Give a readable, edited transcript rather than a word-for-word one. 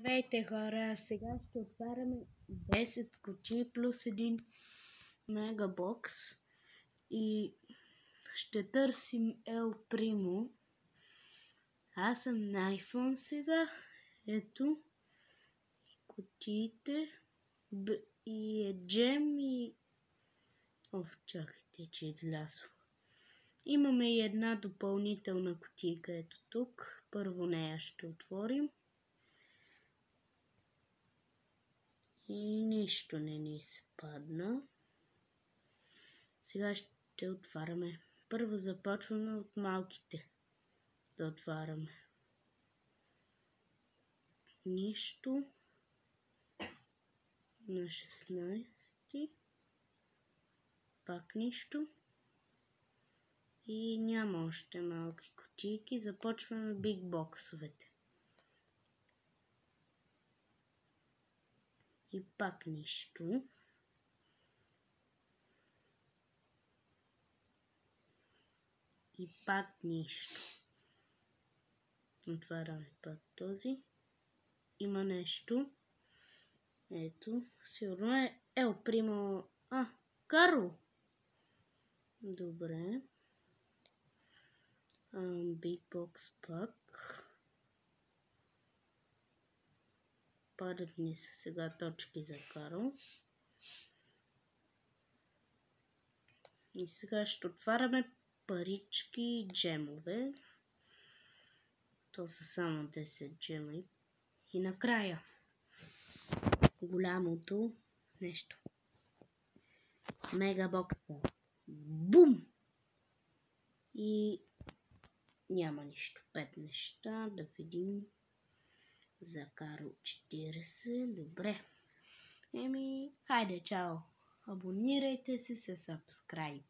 Здравейте хора, сега ще отваряме 10 кутии плюс един мегабокс и ще търсим El Primo. Аз съм на iPhone сега, ето кутиите и е джем и... чакайте, че е излязло. Имаме и една допълнителна кутийка, ето тук. Първо нея ще отворим. И нищо не ни се падна. Сега ще отваряме. Първо започваме от малките да отваряме. Нищо. На 16. Пак нищо. И няма още малки кутийки. Започваме биг боксовете. И пак нищо. И пак нищо. Отваряме пак този. Има нещо. Ето. Сигурно е El Primo. Карл. Добре. Big Box пак. Падат ни се сега точки за Карл. И сега ще отваряме парички и джемове. То са само 10 джема. И накрая голямото нещо. Мегабокса. Бум! И няма нищо. 5 неща. Да видим. За Карл 40. Добре. Хайде, чао. Абонирайте се, subscribe.